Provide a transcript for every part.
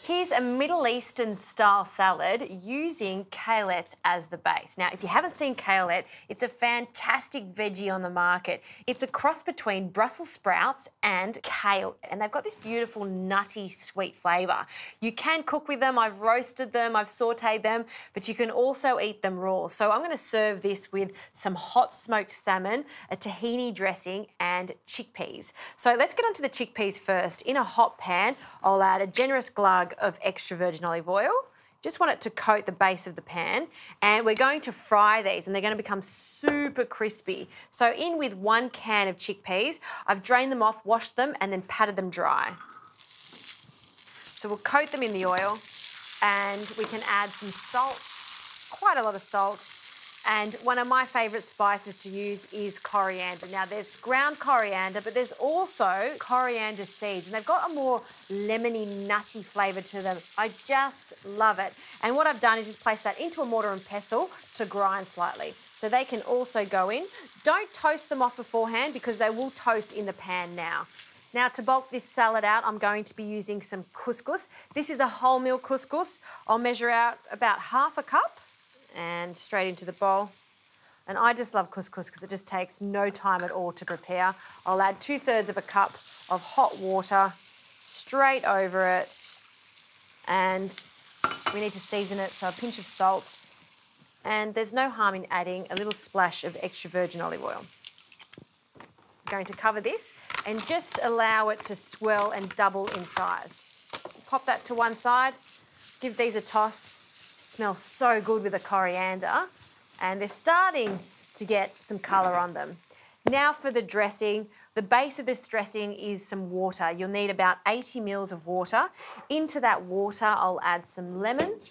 Here's a Middle Eastern style salad using Kalets as the base. Now, if you haven't seen Kalette, it's a fantastic veggie on the market. It's a cross between Brussels sprouts and kale, and they've got this beautiful nutty sweet flavour. You can cook with them. I've roasted them, I've sautéed them, but you can also eat them raw. So I'm going to serve this with some hot smoked salmon, a tahini dressing and chickpeas. So let's get onto the chickpeas first. In a hot pan, I'll add a generous glug of extra virgin olive oil. Just want it to coat the base of the pan, and we're going to fry these and they're going to become super crispy. So in with 1 can of chickpeas, I've drained them off, washed them and then patted them dry. So we'll coat them in the oil and we can add some salt, quite a lot of salt. And one of my favourite spices to use is coriander. Now, there's ground coriander, but there's also coriander seeds, and they've got a more lemony, nutty flavour to them. I just love it. And what I've done is just place that into a mortar and pestle to grind slightly. So they can also go in. Don't toast them off beforehand because they will toast in the pan now. Now, to bulk this salad out, I'm going to be using some couscous. This is a wholemeal couscous. I'll measure out about ½ a cup. And straight into the bowl. And I just love couscous because it just takes no time at all to prepare. I'll add 2/3 of a cup of hot water straight over it. And we need to season it, so a pinch of salt. And there's no harm in adding a little splash of extra virgin olive oil. I'm going to cover this and just allow it to swell and double in size. Pop that to one side, give these a toss. Smells so good with the coriander, and they're starting to get some colour on them. Now for the dressing. The base of this dressing is some water. You'll need about 80 ml of water. Into that water, I'll add some lemon.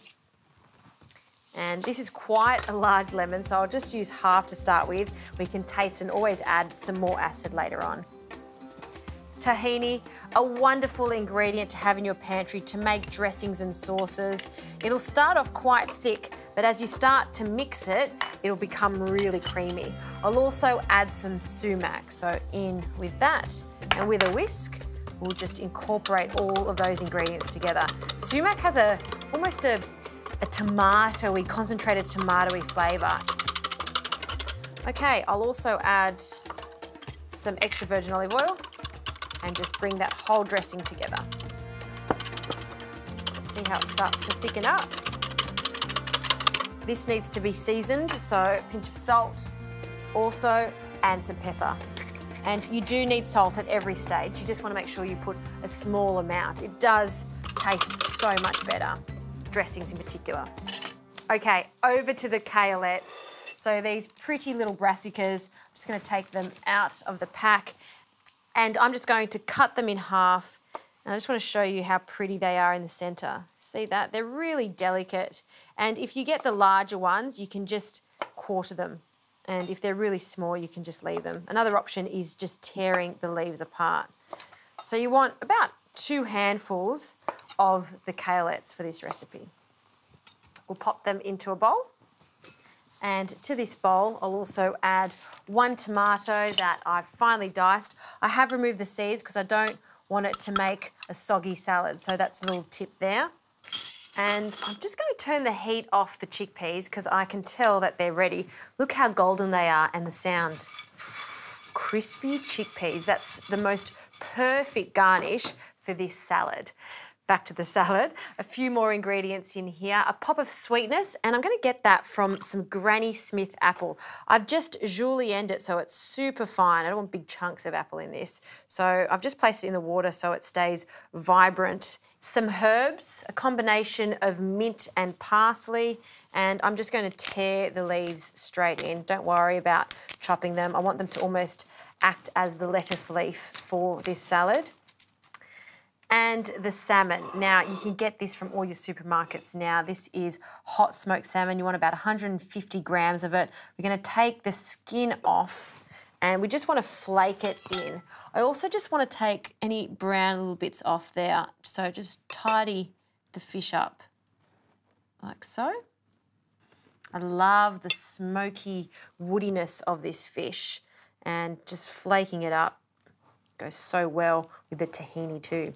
And this is quite a large lemon, so I'll just use half to start with. We can taste and always add some more acid later on. Tahini, a wonderful ingredient to have in your pantry to make dressings and sauces. It'll start off quite thick, but as you start to mix it, it'll become really creamy. I'll also add some sumac, so in with that. And with a whisk, we'll just incorporate all of those ingredients together. Sumac has almost a tomatoey, concentrated tomatoey flavour. Okay, I'll also add some extra virgin olive oil and just bring that whole dressing together. See how it starts to thicken up. This needs to be seasoned, so a pinch of salt also, and some pepper. And you do need salt at every stage. You just want to make sure you put a small amount. It does taste so much better, dressings in particular. Okay, over to the Kalets. So these pretty little brassicas, I'm just going to take them out of the pack. And I'm just going to cut them in half. And I just want to show you how pretty they are in the centre. See that? They're really delicate. And if you get the larger ones, you can just quarter them. And if they're really small, you can just leave them. Another option is just tearing the leaves apart. So you want about 2 handfuls of the Kalets for this recipe. We'll pop them into a bowl. And to this bowl, I'll also add 1 tomato that I've finely diced. I have removed the seeds because I don't want it to make a soggy salad, so that's a little tip there. And I'm just going to turn the heat off the chickpeas because I can tell that they're ready. Look how golden they are and the sound. Crispy chickpeas, that's the most perfect garnish for this salad. Back to the salad, a few more ingredients in here, a pop of sweetness, and I'm going to get that from some Granny Smith apple. I've just julienned it so it's super fine. I don't want big chunks of apple in this. So I've just placed it in the water so it stays vibrant. Some herbs, a combination of mint and parsley, and I'm just going to tear the leaves straight in. Don't worry about chopping them. I want them to almost act as the lettuce leaf for this salad. And the salmon. Now, you can get this from all your supermarkets now. This is hot smoked salmon. You want about 150 grams of it. We're going to take the skin off and we just want to flake it in. I also just want to take any brown little bits off there. So just tidy the fish up like so. I love the smoky woodiness of this fish, and just flaking it up goes so well with the tahini too.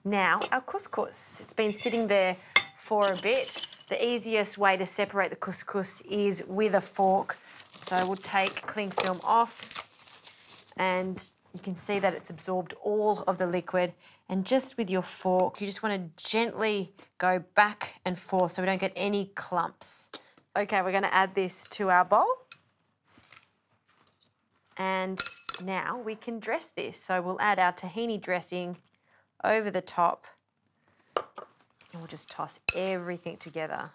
Now, our couscous. It's been sitting there for a bit. The easiest way to separate the couscous is with a fork. So we'll take cling film off, and you can see that it's absorbed all of the liquid. And just with your fork, you just want to gently go back and forth so we don't get any clumps. Okay, we're going to add this to our bowl. And now we can dress this. So we'll add our tahini dressing over the top, and we'll just toss everything together.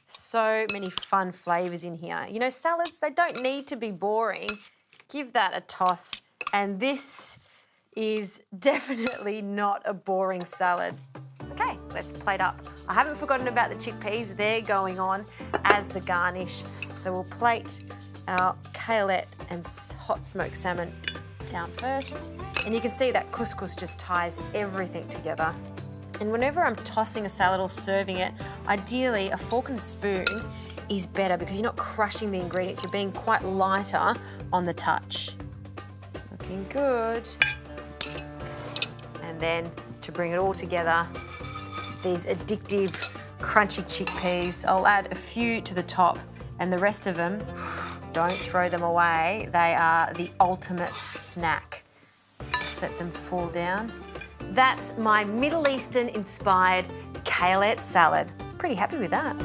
So many fun flavours in here. You know, salads, they don't need to be boring. Give that a toss. And this is definitely not a boring salad. Okay, let's plate up. I haven't forgotten about the chickpeas. They're going on as the garnish. So we'll plate our Kalette and hot smoked salmon down first. And you can see that couscous just ties everything together. And whenever I'm tossing a salad or serving it, ideally a fork and a spoon is better because you're not crushing the ingredients. You're being quite lighter on the touch. Looking good. And then to bring it all together, these addictive, crunchy chickpeas. I'll add a few to the top, and the rest of them, don't throw them away. They are the ultimate snack. Just let them fall down. That's my Middle Eastern inspired Kalette salad. Pretty happy with that.